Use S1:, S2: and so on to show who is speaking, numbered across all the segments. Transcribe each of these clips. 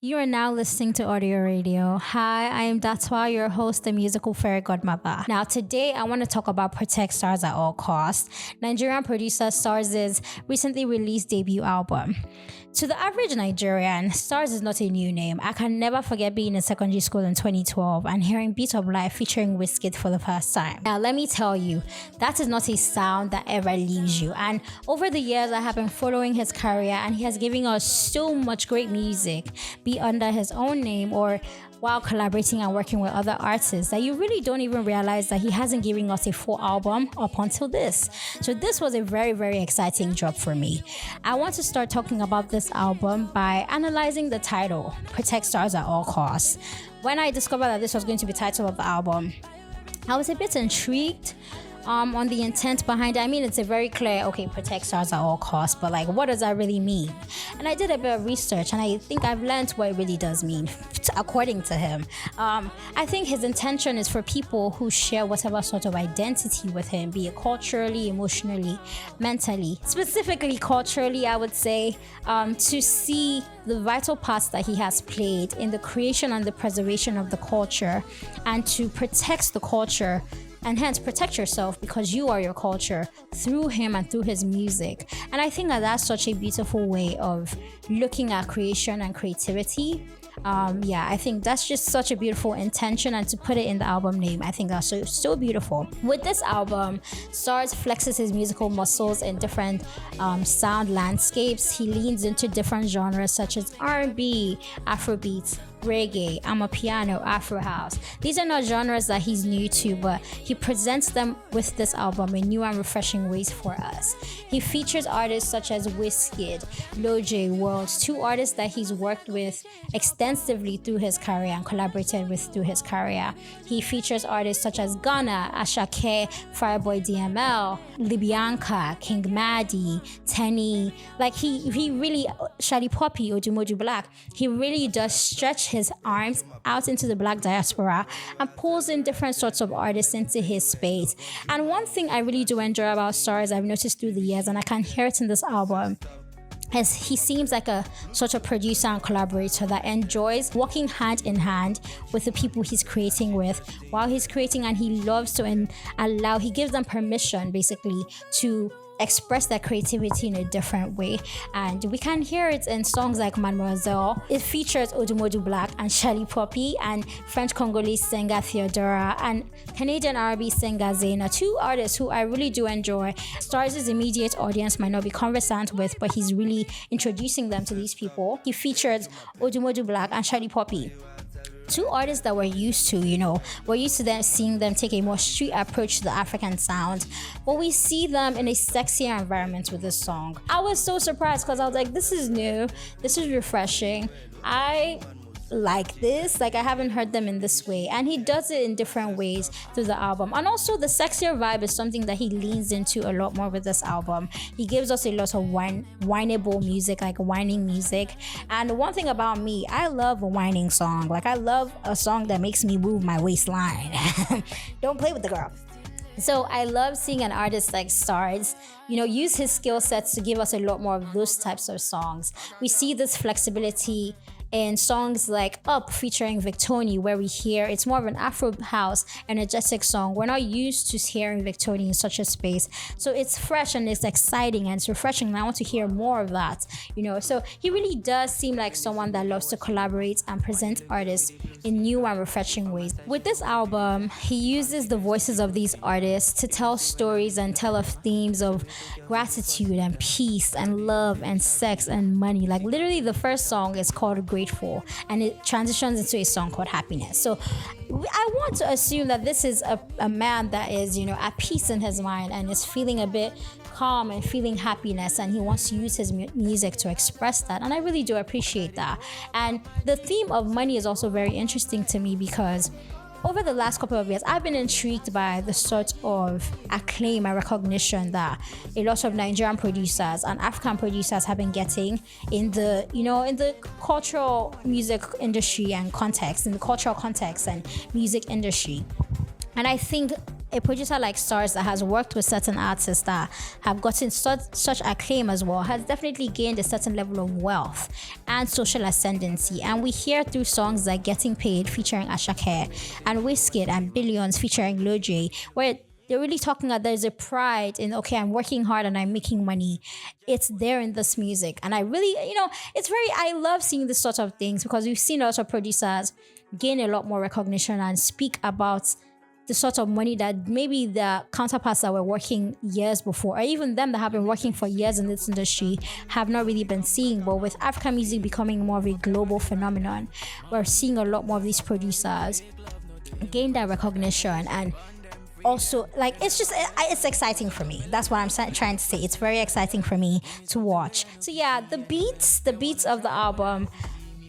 S1: You are now listening to Oediyo Radio. Hi, I am Datuois, your host, the musical fairy godmother. Now, today I want to talk about Protect Sarz At All Costs, Nigerian producer Sarz's recently released debut album. To the average Nigerian, Sarz is not a new name. I can never forget being in secondary school in 2012 and hearing Beat of Life featuring Wizkid for the first time. Now, let me tell you, that is not a sound that ever leaves you. And over the years, I have been following his career and he has given us so much great music, be under his own name or while collaborating and working with other artists, that you really don't even realize that he hasn't given us a full album up until this. So this was a very, very exciting drop for me. I want to start talking about this album by analyzing the title, Protect Sarz At All Costs. When I discovered that this was going to be the title of the album, I was a bit intrigued on the intent behind it. I mean, it's a very clear, okay, protect Sarz At All Costs, but like, what does that really mean? And I did a bit of research and I think I've learned what it really does mean, according to him. I think his intention is for people who share whatever sort of identity with him, be it culturally, emotionally, mentally, specifically culturally, I would say, to see the vital parts that he has played in the creation and the preservation of the culture and to protect the culture and hence protect yourself because you are your culture through him and through his music. And I think that that's such a beautiful way of looking at creation and creativity. I think that's just such a beautiful intention, and to put it in the album name, I think that's so beautiful. With this album, Sarz flexes his musical muscles in different sound landscapes. He leans into different genres such as R&B, Afrobeats, reggae, amapiano, Afro house. These are not genres that he's new to, but he presents them with this album in new and refreshing ways for us. He features artists such as Wizkid, Lojay, WurlD, two artists that he's worked with extensively through his career and collaborated with through his career. He features artists such as Gunna, Asake, Fireboy DML, Libianca, Qing Madi, Teni. Like he really, Shallipoppi, ODUMODUBLVCK, he really does stretch his arms out into the black diaspora and pulls in different sorts of artists into his space. And one thing I really do enjoy about Sarz, I've noticed through the years, and I can hear it in this album, as he seems like a sort of producer and collaborator that enjoys working hand in hand with the people he's creating with while he's creating, and he loves to he gives them permission basically to express their creativity in a different way. And we can hear it in songs like Mademoiselle. It features ODUMODUBLVCK and Shallipoppi and French Congolese singer Theodora and Canadian R&B singer Zeina, two artists who I really do enjoy. Sarz's immediate audience might not be conversant with, but he's really introducing them to these people. He features ODUMODUBLVCK and Shallipoppi, two artists that we're used to, we're used to them seeing them take a more street approach to the African sound, but we see them in a sexier environment with this song. I was so surprised because I was like, this is new, this is refreshing. I like this, I haven't heard them in this way, and he does it in different ways through the album. And also the sexier vibe is something that he leans into a lot more with this album. He gives us a lot of whineable music, like whining music. And one thing about me, I love a whining song. I love a song that makes me move my waistline. Don't play with the girl. So I love seeing an artist like Sarz, use his skill sets to give us a lot more of those types of songs. We see this flexibility in songs like Up featuring Victony, where we hear it's more of an Afro house energetic song. We're not used to hearing Victony in such a space, so it's fresh and it's exciting and it's refreshing, and I want to hear more of that. So he really does seem like someone that loves to collaborate and present artists in new and refreshing ways. With this album, he uses the voices of these artists to tell stories and tell of themes of gratitude and peace and love and sex and money. Literally the first song is called Grateful, and it transitions into a song called Happiness. So I want to assume that this is a man that is, at peace in his mind and is feeling a bit calm and feeling happiness, and he wants to use his music to express that, and I really do appreciate that. And the theme of money is also very interesting to me because over the last couple of years, I've been intrigued by the sort of acclaim and recognition that a lot of Nigerian producers and African producers have been getting in the, in the cultural music industry and context, in the cultural context and music industry. And I think a producer like Sarz that has worked with certain artists that have gotten such acclaim as well has definitely gained a certain level of wealth and social ascendancy. And we hear through songs like Getting Paid featuring Asake and Wizkid and Billions featuring Lojay, where they're really talking that there's a pride in, okay, I'm working hard and I'm making money. It's there in this music. And I really, I love seeing this sort of things, because we've seen a lot of producers gain a lot more recognition and speak about the sort of money that maybe the counterparts that were working years before, or even them that have been working for years in this industry, have not really been seeing. But with African music becoming more of a global phenomenon, we're seeing a lot more of these producers gain that recognition. And also, like, it's exciting for me. That's what I'm trying to say. It's very exciting for me to watch. So yeah, the beats of the album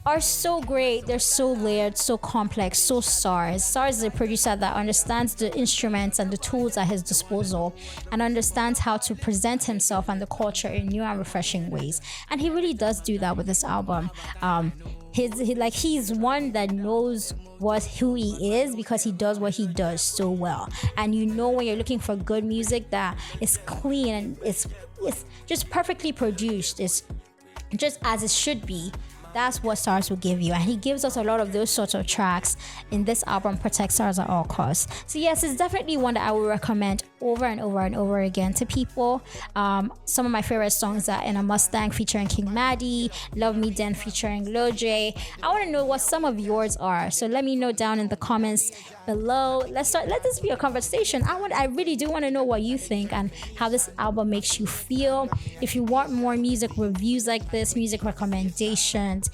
S1: are so great. They're so layered, so complex, so Sarz. Sarz is a producer that understands the instruments and the tools at his disposal, and understands how to present himself and the culture in new and refreshing ways. And he really does do that with this album. He's one that knows who he is, because he does what he does so well. And when you're looking for good music that is clean and it's just perfectly produced, it's just as it should be, that's what Sarz will give you. And he gives us a lot of those sorts of tracks in this album, Protect Sarz At All Costs. So yes, it's definitely one that I would recommend over and over and over again to people. Some of my favorite songs are In a Mustang featuring Qing Madi, Love Me Then featuring Lojay. I want to know what some of yours are, so let me know down in the comments below. Let this be a conversation. I really do want to know what you think and how this album makes you feel. If you want more music reviews like this, music recommendations,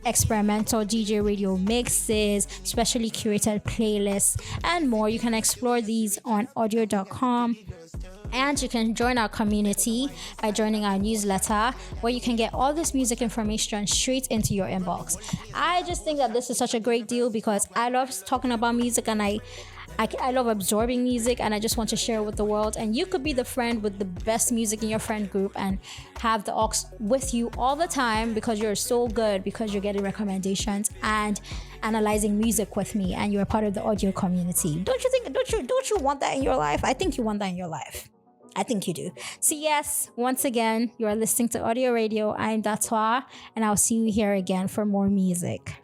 S1: experimental DJ radio mixes, specially curated playlists, and more, you can explore these on Oediyo.com. And you can join our community by joining our newsletter, where you can get all this music information straight into your inbox. I just think that this is such a great deal, because I love talking about music, and I love absorbing music, and I just want to share it with the world. And you could be the friend with the best music in your friend group and have the aux with you all the time, because you're so good, because you're getting recommendations and analyzing music with me, and you're a part of the Oediyo community. Don't you want that in your life? I think you want that in your life. I think you do. So yes, once again, you are listening to Oediyo Radio. I'm Datuois, and I'll see you here again for more music.